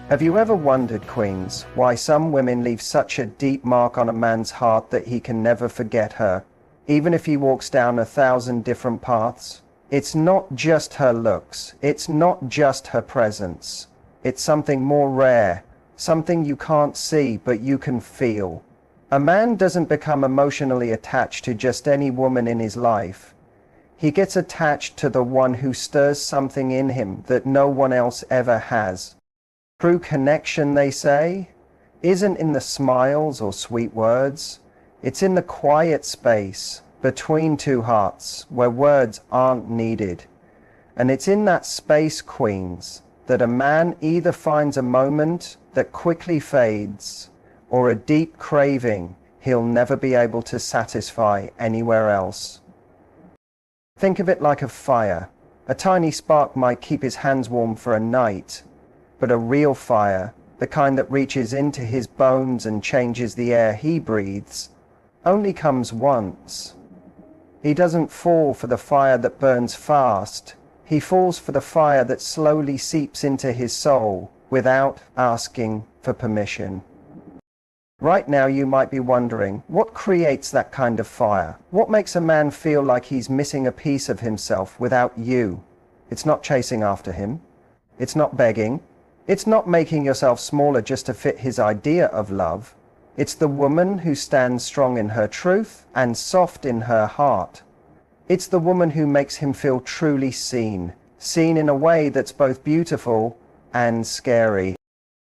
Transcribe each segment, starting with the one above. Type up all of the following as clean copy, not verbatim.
Have you ever wondered, queens, why some women leave such a deep mark on a man's heart that he can never forget her, even if he walks down 1,000 different paths? It's not just her looks, it's not just her presence. It's something more rare, something you can't see but you can feel. A man doesn't become emotionally attached to just any woman in his life. He gets attached to the one who stirs something in him that no one else ever has. True connection, they say, isn't in the smiles or sweet words. It's in the quiet space between two hearts where words aren't needed. And it's in that space, queens, that a man either finds a moment that quickly fades or a deep craving he'll never be able to satisfy anywhere else. Think of it like a fire. A tiny spark might keep his hands warm for a night, but a real fire, the kind that reaches into his bones and changes the air he breathes, only comes once. He doesn't fall for the fire that burns fast. He falls for the fire that slowly seeps into his soul without asking for permission. Right now you might be wondering, what creates that kind of fire? What makes a man feel like he's missing a piece of himself without you? It's not chasing after him. It's not begging. It's not making yourself smaller just to fit his idea of love. It's the woman who stands strong in her truth and soft in her heart. It's the woman who makes him feel truly seen in a way that's both beautiful and scary.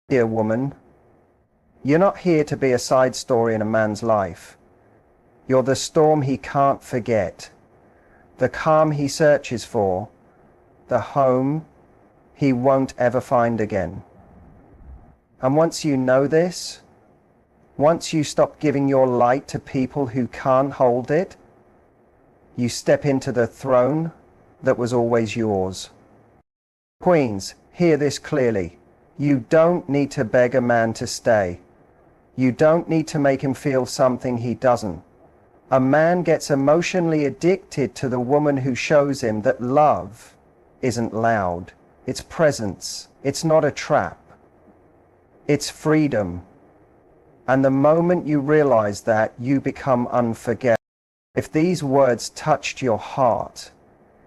Dear woman, you're not here to be a side story in a man's life. You're the storm he can't forget, the calm he searches for, the home he won't ever find again. And once you know this, once you stop giving your light to people who can't hold it, you step into the throne that was always yours. Queens, hear this clearly. You don't need to beg a man to stay. You don't need to make him feel something he doesn't. A man gets emotionally addicted to the woman who shows him that love isn't loud. It's presence. It's not a trap. It's freedom. And the moment you realize that, you become unforgettable. If these words touched your heart,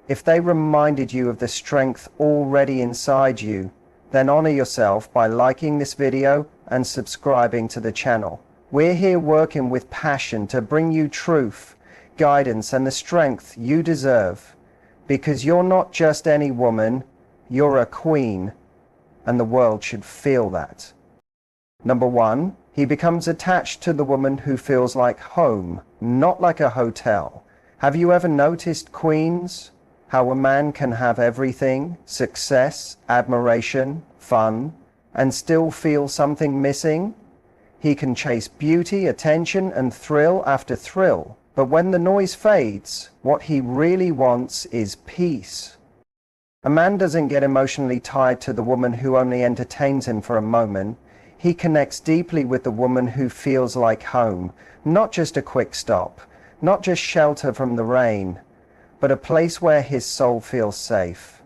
if they reminded you of the strength already inside you, then honor yourself by liking this video and subscribing to the channel. We're here working with passion to bring you truth, guidance, and the strength you deserve. Because you're not just any woman, you're a queen, and the world should feel that. Number 1, he becomes attached to the woman who feels like home, not like a hotel. Have you ever noticed, queens, how a man can have everything, success, admiration, fun, and still feel something missing? He can chase beauty, attention, and thrill after thrill, but when the noise fades, what he really wants is peace. A man doesn't get emotionally tied to the woman who only entertains him for a moment. He connects deeply with the woman who feels like home, not just a quick stop, not just shelter from the rain, but a place where his soul feels safe.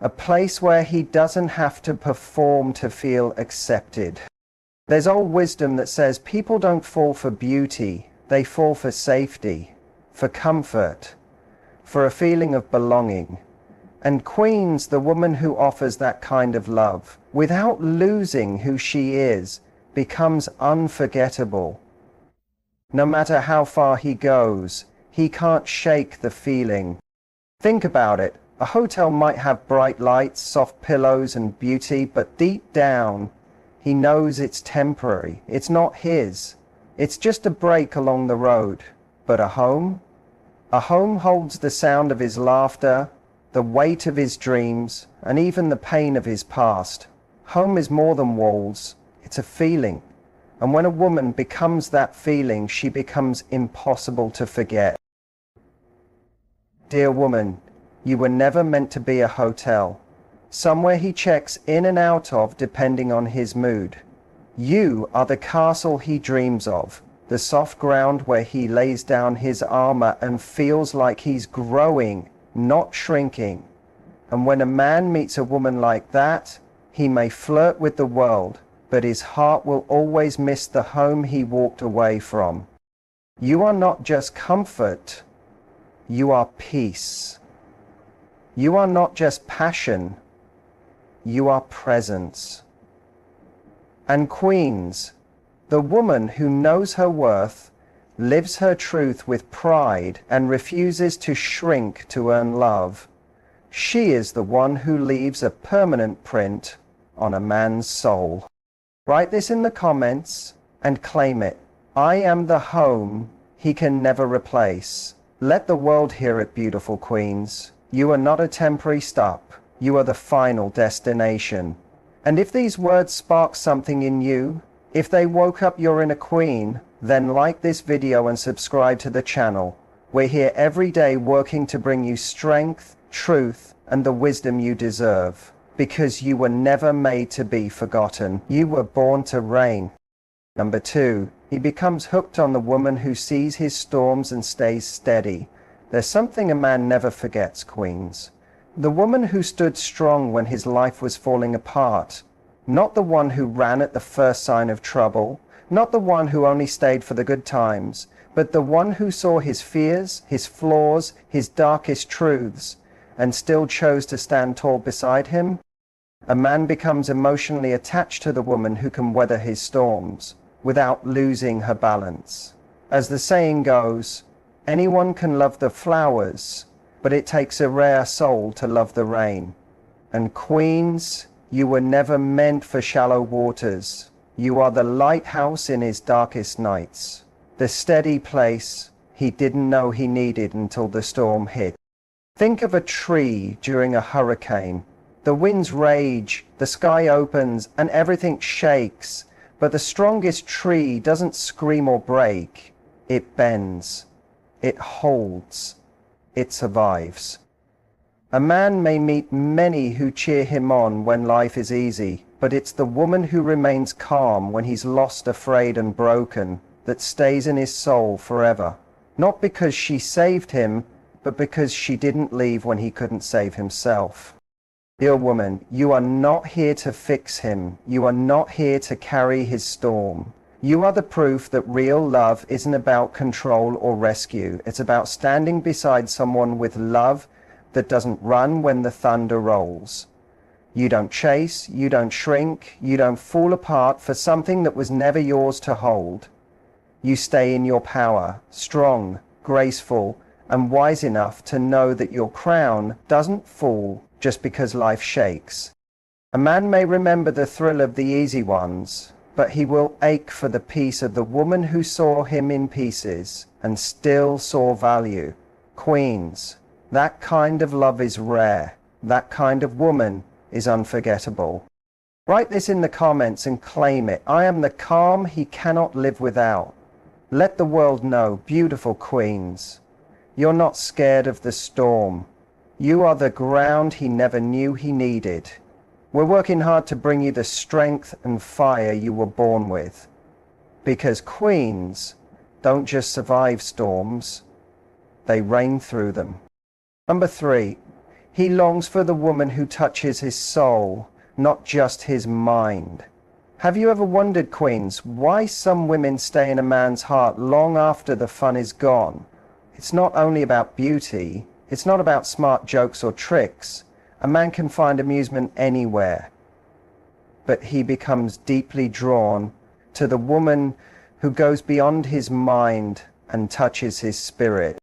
A place where he doesn't have to perform to feel accepted. There's old wisdom that says people don't fall for beauty, they fall for safety, for comfort, for a feeling of belonging. And queens, the woman who offers that kind of love, without losing who she is, becomes unforgettable. No matter how far he goes, he can't shake the feeling. Think about it. A hotel might have bright lights, soft pillows, and beauty, but deep down, he knows it's temporary. It's not his. It's just a break along the road. But a home? A home holds the sound of his laughter, the weight of his dreams, and even the pain of his past. Home is more than walls. It's a feeling. And when a woman becomes that feeling, she becomes impossible to forget. Dear woman, you were never meant to be a hotel, somewhere he checks in and out of depending on his mood. You are the castle he dreams of, the soft ground where he lays down his armor and feels like he's growing, not shrinking. And when a man meets a woman like that, He may flirt with the world, but his heart will always miss the home he walked away from. You are not just comfort, you are peace. You are not just passion, you are presence. And queens, the woman who knows her worth, lives her truth with pride and refuses to shrink to earn love. She is the one who leaves a permanent print on a man's soul. Write this in the comments and claim it. I am the home he can never replace. Let the world hear it, beautiful queens. You are not a temporary stop. You are the final destination. And if these words spark something in you, if they woke up your inner queen, then like this video and subscribe to the channel. We're here every day working to bring you strength, truth, and the wisdom you deserve. Because you were never made to be forgotten. You were born to reign. Number 2, he becomes hooked on the woman who sees his storms and stays steady. There's something a man never forgets, queens. The woman who stood strong when his life was falling apart. Not the one who ran at the first sign of trouble. Not the one who only stayed for the good times, but the one who saw his fears, his flaws, his darkest truths, and still chose to stand tall beside him. A man becomes emotionally attached to the woman who can weather his storms without losing her balance. As the saying goes, anyone can love the flowers, but it takes a rare soul to love the rain. And queens, you were never meant for shallow waters. You are the lighthouse in his darkest nights, the steady place he didn't know he needed until the storm hit. Think of a tree during a hurricane. The winds rage, the sky opens, and everything shakes, but the strongest tree doesn't scream or break. It bends, it holds, it survives. A man may meet many who cheer him on when life is easy, but it's the woman who remains calm when he's lost, afraid, and broken that stays in his soul forever. Not because she saved him, but because she didn't leave when he couldn't save himself. Dear woman, you are not here to fix him. You are not here to carry his storm. You are the proof that real love isn't about control or rescue. It's about standing beside someone with love that doesn't run when the thunder rolls. You don't chase, you don't shrink, you don't fall apart for something that was never yours to hold. You stay in your power, strong, graceful, and wise enough to know that your crown doesn't fall just because life shakes. A man may remember the thrill of the easy ones, but he will ache for the peace of the woman who saw him in pieces and still saw value. Queens, that kind of love is rare. That kind of woman is unforgettable. Write this in the comments and claim it. I am the calm he cannot live without. Let the world know, beautiful queens, you're not scared of the storm. You are the ground he never knew he needed. We're working hard to bring you the strength and fire you were born with. Because queens don't just survive storms, they reign through them. Number 3, he longs for the woman who touches his soul, not just his mind. Have you ever wondered, queens, why some women stay in a man's heart long after the fun is gone? It's not only about beauty, it's not about smart jokes or tricks. A man can find amusement anywhere, but he becomes deeply drawn to the woman who goes beyond his mind and touches his spirit.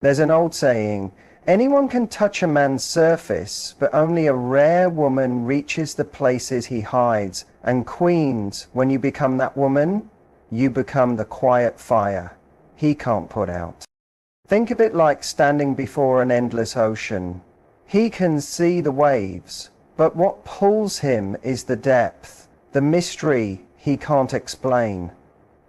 There's an old saying, anyone can touch a man's surface, but only a rare woman reaches the places he hides. And queens, when you become that woman, you become the quiet fire he can't put out. Think of it like standing before an endless ocean. He can see the waves, but what pulls him is the depth, the mystery he can't explain.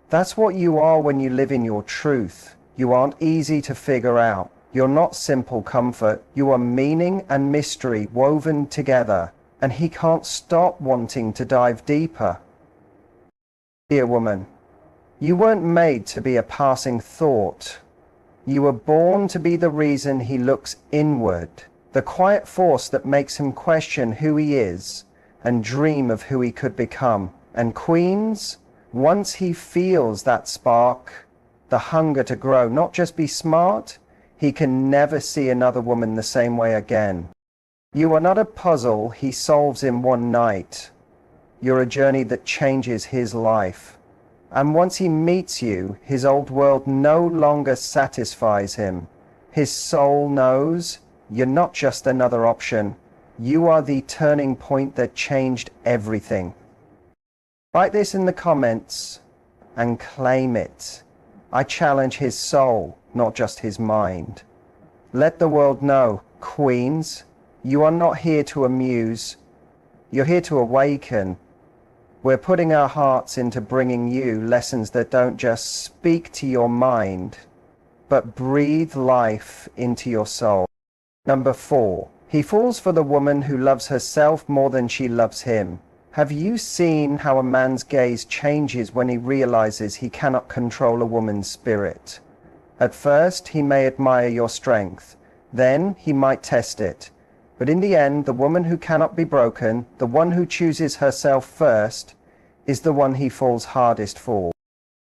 That's what you are when you live in your truth. You aren't easy to figure out. You're not simple comfort. You are meaning and mystery woven together, and he can't stop wanting to dive deeper. Dear woman, you weren't made to be a passing thought. You were born to be the reason he looks inward, the quiet force that makes him question who he is and dream of who he could become. And queens, once he feels that spark, the hunger to grow, not just be smart, he can never see another woman the same way again. You are not a puzzle he solves in one night. You're a journey that changes his life. And once he meets you, his old world no longer satisfies him. His soul knows you're not just another option. You are the turning point that changed everything. Write this in the comments and claim it. I challenge his soul, not just his mind. Let the world know, queens, you are not here to amuse. You're here to awaken. We're putting our hearts into bringing you lessons that don't just speak to your mind, but breathe life into your soul. Number 4, he falls for the woman who loves herself more than she loves him. Have you seen how a man's gaze changes when he realizes he cannot control a woman's spirit? At first, he may admire your strength. Then he might test it. But in the end, the woman who cannot be broken, the one who chooses herself first, is the one he falls hardest for.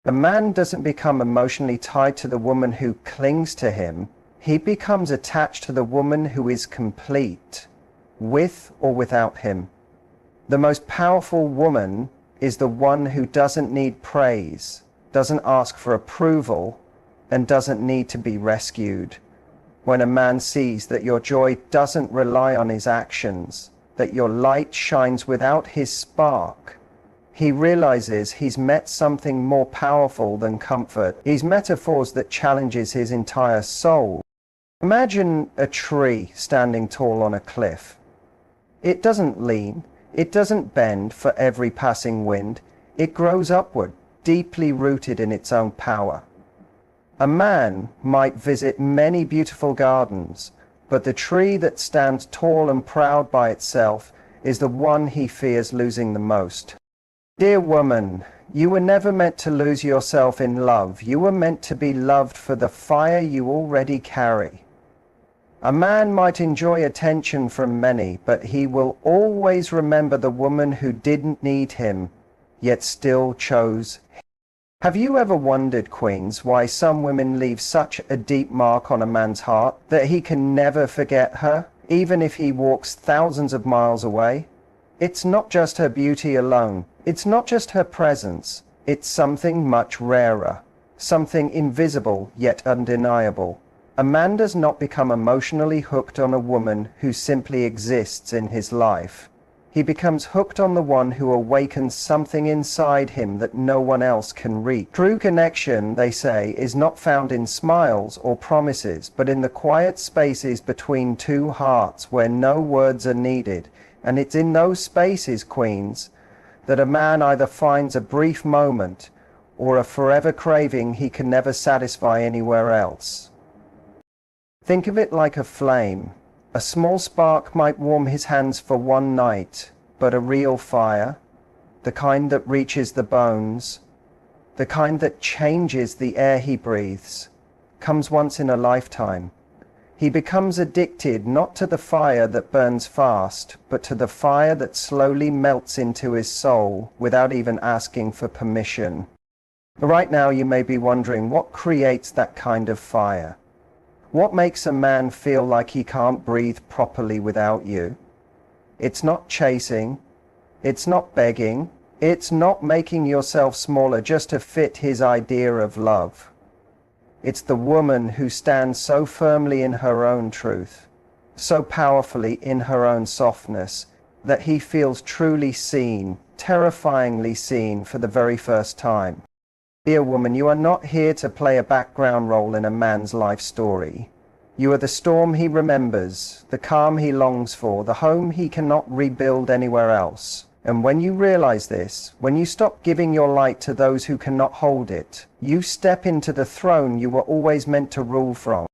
A man doesn't become emotionally tied to the woman who clings to him. He becomes attached to the woman who is complete, with or without him. The most powerful woman is the one who doesn't need praise, doesn't ask for approval, and doesn't need to be rescued. When a man sees that your joy doesn't rely on his actions, that your light shines without his spark, he realizes he's met something more powerful than comfort. He's met a force that challenges his entire soul. Imagine a tree standing tall on a cliff. It doesn't lean, it doesn't bend for every passing wind. It grows upward, deeply rooted in its own power. A man might visit many beautiful gardens, but the tree that stands tall and proud by itself is the one he fears losing the most. Dear woman, you were never meant to lose yourself in love. You were meant to be loved for the fire you already carry. A man might enjoy attention from many, but he will always remember the woman who didn't need him, yet still chose him. Have you ever wondered, queens, why some women leave such a deep mark on a man's heart that he can never forget her, even if he walks thousands of miles away? It's not just her beauty alone. It's not just her presence. It's something much rarer, something invisible yet undeniable. A man does not become emotionally hooked on a woman who simply exists in his life. He becomes hooked on the one who awakens something inside him that no one else can reach. True connection, they say, is not found in smiles or promises, but in the quiet spaces between two hearts where no words are needed. And it's in those spaces, queens, that a man either finds a brief moment or a forever craving he can never satisfy anywhere else. Think of it like a flame. A small spark might warm his hands for one night, but a real fire, the kind that reaches the bones, the kind that changes the air he breathes, comes once in a lifetime. He becomes addicted not to the fire that burns fast, but to the fire that slowly melts into his soul without even asking for permission. Right now you may be wondering, what creates that kind of fire? What makes a man feel like he can't breathe properly without you? It's not chasing, it's not begging, it's not making yourself smaller just to fit his idea of love. It's the woman who stands so firmly in her own truth, so powerfully in her own softness, that he feels truly seen, terrifyingly seen for the very first time. Dear woman, you are not here to play a background role in a man's life story. You are the storm he remembers, the calm he longs for, the home he cannot rebuild anywhere else. And when you realize this, when you stop giving your light to those who cannot hold it, you step into the throne you were always meant to rule from.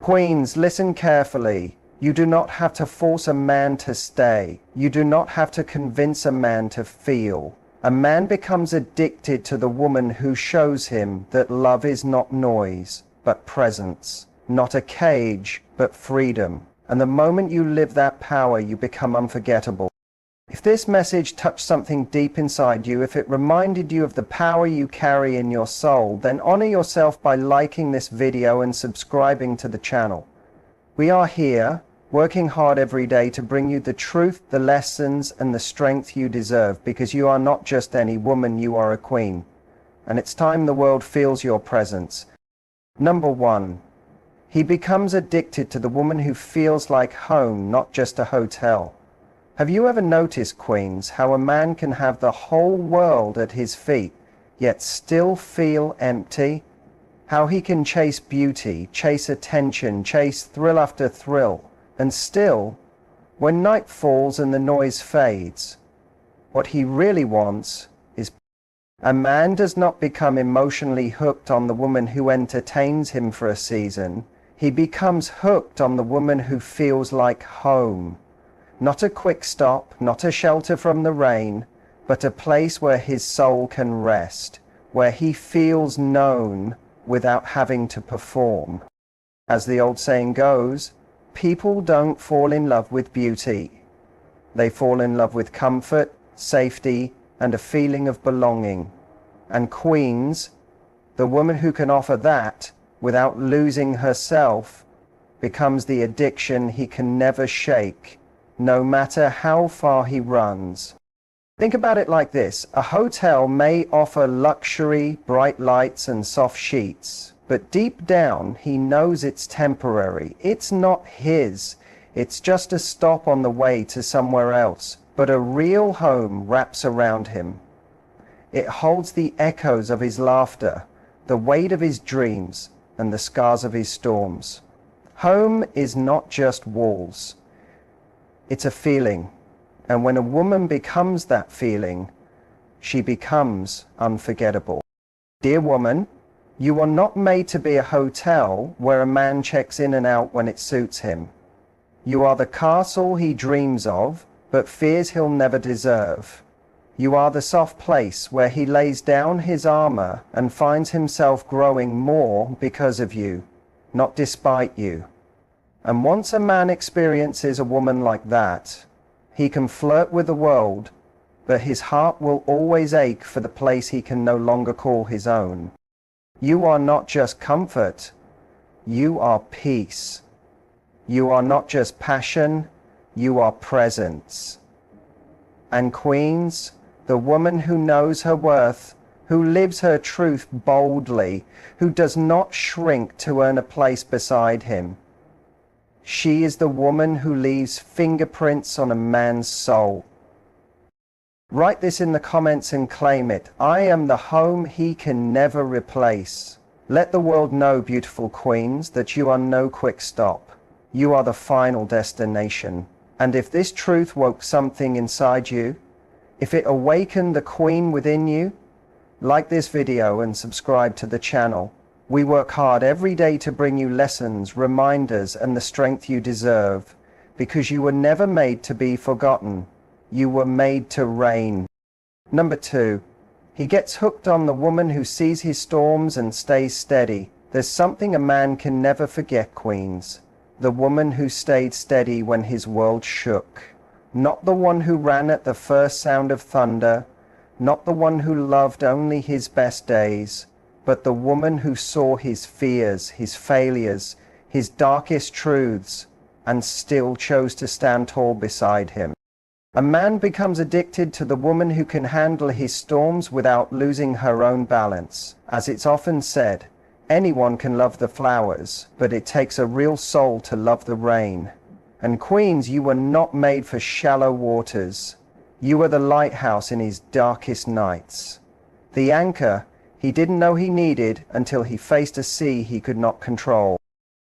Queens, listen carefully. You do not have to force a man to stay. You do not have to convince a man to feel. A man becomes addicted to the woman who shows him that love is not noise, but presence, not a cage, but freedom. And the moment you live that power, you become unforgettable. If this message touched something deep inside you, if it reminded you of the power you carry in your soul, then honor yourself by liking this video and subscribing to the channel. We are here, working hard every day to bring you the truth, the lessons, and the strength you deserve, because you are not just any woman, you are a queen. And it's time the world feels your presence. Number 1. He becomes addicted to the woman who feels like home, not just a hotel. Have you ever noticed, queens, how a man can have the whole world at his feet, yet still feel empty? How he can chase beauty, chase attention, chase thrill after thrill, and still, when night falls and the noise fades, what he really wants is peace. A man does not become emotionally hooked on the woman who entertains him for a season. He becomes hooked on the woman who feels like home. Not a quick stop, not a shelter from the rain, but a place where his soul can rest, where he feels known without having to perform. As the old saying goes, people don't fall in love with beauty. They fall in love with comfort, safety, and a feeling of belonging. And queens, the woman who can offer that without losing herself, becomes the addiction he can never shake, no matter how far he runs. Think about it like this. A hotel may offer luxury, bright lights, and soft sheets, but deep down he knows it's temporary. It's not his. It's just a stop on the way to somewhere else. But a real home wraps around him. It holds the echoes of his laughter, the weight of his dreams, and the scars of his storms. Home is not just walls. It's a feeling, and when a woman becomes that feeling, she becomes unforgettable. Dear woman, you are not made to be a hotel where a man checks in and out when it suits him. You are the castle he dreams of, but fears he'll never deserve. You are the soft place where he lays down his armor and finds himself growing more because of you, not despite you. And once a man experiences a woman like that, he can flirt with the world, but his heart will always ache for the place he can no longer call his own. You are not just comfort, you are peace. You are not just passion, you are presence. And queens, the woman who knows her worth, who lives her truth boldly, who does not shrink to earn a place beside him, she is the woman who leaves fingerprints on a man's soul. Write this in the comments and claim it. I am the home he can never replace. Let the world know, beautiful queens, that you are no quick stop. You are the final destination. And if this truth woke something inside you, if it awakened the queen within you, like this video and subscribe to the channel. We work hard every day to bring you lessons, reminders, and the strength you deserve, because you were never made to be forgotten. You were made to reign. Number 2, he gets hooked on the woman who sees his storms and stays steady. There's something a man can never forget, queens. The woman who stayed steady when his world shook. Not the one who ran at the first sound of thunder, not the one who loved only his best days, but the woman who saw his fears, his failures, his darkest truths, and still chose to stand tall beside him. A man becomes addicted to the woman who can handle his storms without losing her own balance. As it's often said, anyone can love the flowers, but it takes a real soul to love the rain. And queens, you were not made for shallow waters. You were the lighthouse in his darkest nights. The anchor he didn't know he needed until he faced a sea he could not control.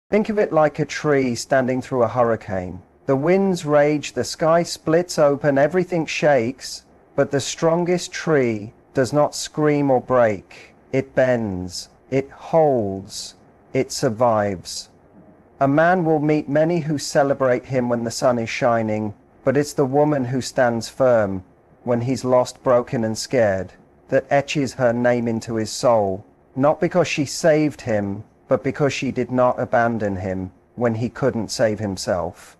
Think of it like a tree standing through a hurricane. The winds rage, the sky splits open, everything shakes, but the strongest tree does not scream or break. It bends, it holds, it survives. A man will meet many who celebrate him when the sun is shining, but it's the woman who stands firm when he's lost, broken, and scared that etches her name into his soul, not because she saved him, but because she did not abandon him when he couldn't save himself.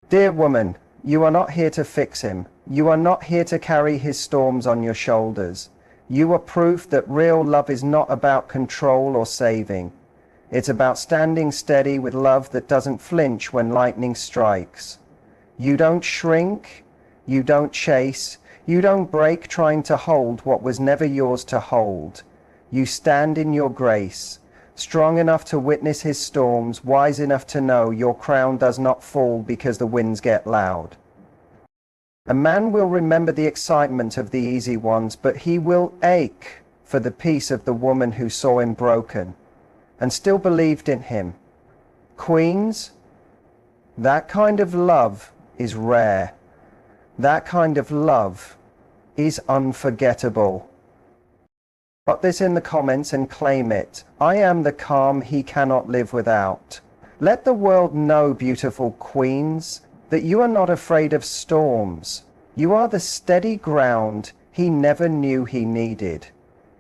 Dear woman, You are not here to fix him. You are not here to carry his storms on your shoulders. You are proof that real love is not about control or saving. It's about standing steady with love that doesn't flinch when lightning strikes. You don't shrink. You don't chase. You don't break trying to hold what was never yours to hold. You stand in your grace, strong enough to witness his storms, wise enough to know your crown does not fall because the winds get loud. A man will remember the excitement of the easy ones, but he will ache for the peace of the woman who saw him broken and still believed in him. Queens, that kind of love is rare. That kind of love is unforgettable. Put this in the comments and claim it. I am the calm he cannot live without. Let the world know, beautiful queens, that you are not afraid of storms. You are the steady ground he never knew he needed.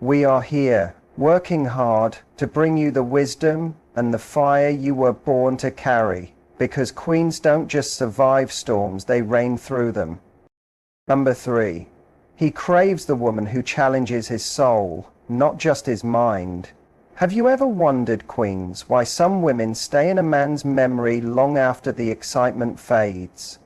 We are here, working hard to bring you the wisdom and the fire you were born to carry, because queens don't just survive storms, they reign through them. Number 3. He craves the woman who challenges his soul, not just his mind. Have you ever wondered, queens, why some women stay in a man's memory long after the excitement fades?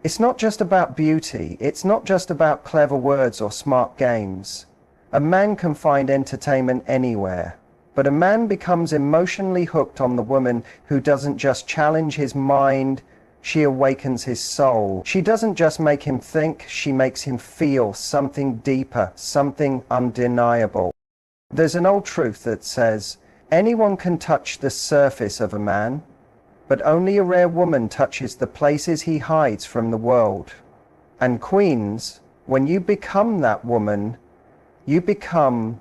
It's not just about beauty. It's not just about clever words or smart games. A man can find entertainment anywhere, but a man becomes emotionally hooked on the woman who doesn't just challenge his mind, she awakens his soul. She doesn't just make him think, she makes him feel something deeper, something undeniable. There's an old truth that says, anyone can touch the surface of a man, but only a rare woman touches the places he hides from the world. And queens, when you become that woman, you become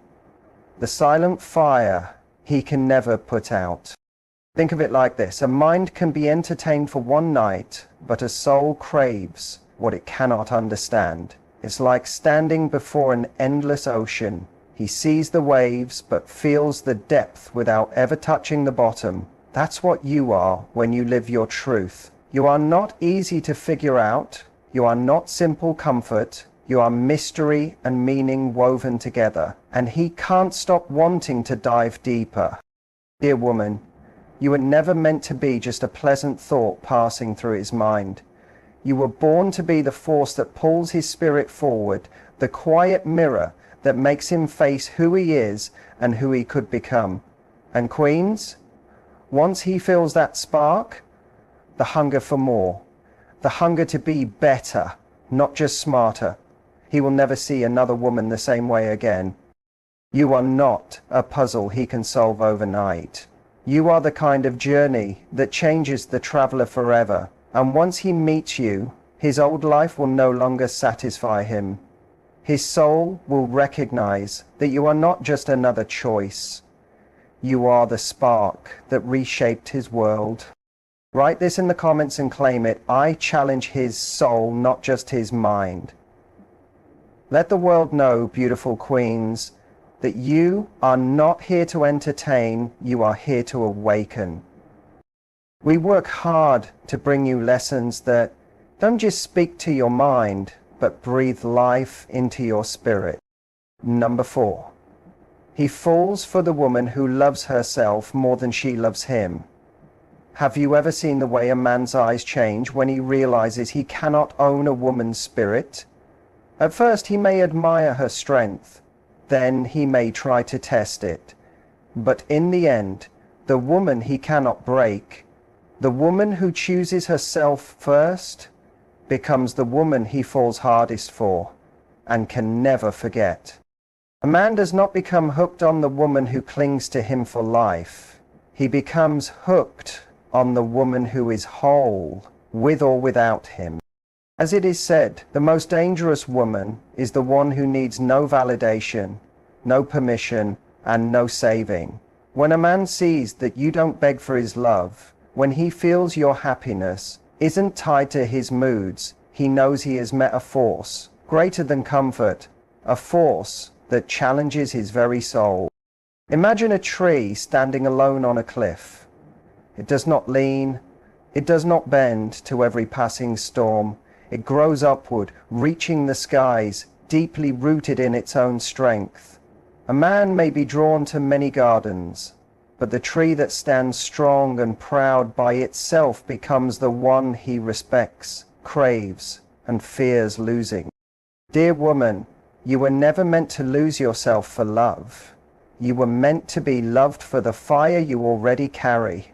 the silent fire he can never put out. Think of it like this. A mind can be entertained for one night, but a soul craves what it cannot understand. It's like standing before an endless ocean. He sees the waves, but feels the depth without ever touching the bottom. That's what you are when you live your truth. You are not easy to figure out. You are not simple comfort. You are mystery and meaning woven together. And he can't stop wanting to dive deeper. Dear woman, you were never meant to be just a pleasant thought passing through his mind. You were born to be the force that pulls his spirit forward, the quiet mirror that makes him face who he is and who he could become. And queens, once he feels that spark, the hunger for more, the hunger to be better, not just smarter, he will never see another woman the same way again. You are not a puzzle he can solve overnight. You are the kind of journey that changes the traveler forever, and once he meets you, his old life will no longer satisfy him. His soul will recognize that you are not just another choice. You are the spark that reshaped his world. Write this in the comments and claim it. I challenge his soul, not just his mind. Let the world know, beautiful queens, that you are not here to entertain, you are here to awaken. We work hard to bring you lessons that don't just speak to your mind, but breathe life into your spirit. Number 4. He falls for the woman who loves herself more than she loves him. Have you ever seen the way a man's eyes change when he realizes he cannot own a woman's spirit? At first he may admire her strength, then he may try to test it. But in the end, the woman he cannot break, the woman who chooses herself first, becomes the woman he falls hardest for and can never forget. A man does not become hooked on the woman who clings to him for life. He becomes hooked on the woman who is whole, with or without him. As it is said, the most dangerous woman is the one who needs no validation, no permission, and no saving. When a man sees that you don't beg for his love, when he feels your happiness isn't tied to his moods, he knows he has met a force greater than comfort, a force that challenges his very soul. Imagine a tree standing alone on a cliff. It does not lean, It does not bend to every passing storm. It grows upward, reaching the skies, deeply rooted in its own strength. A man may be drawn to many gardens, but the tree that stands strong and proud by itself becomes the one he respects, craves, and fears losing. Dear woman, you were never meant to lose yourself for love. You were meant to be loved for the fire you already carry.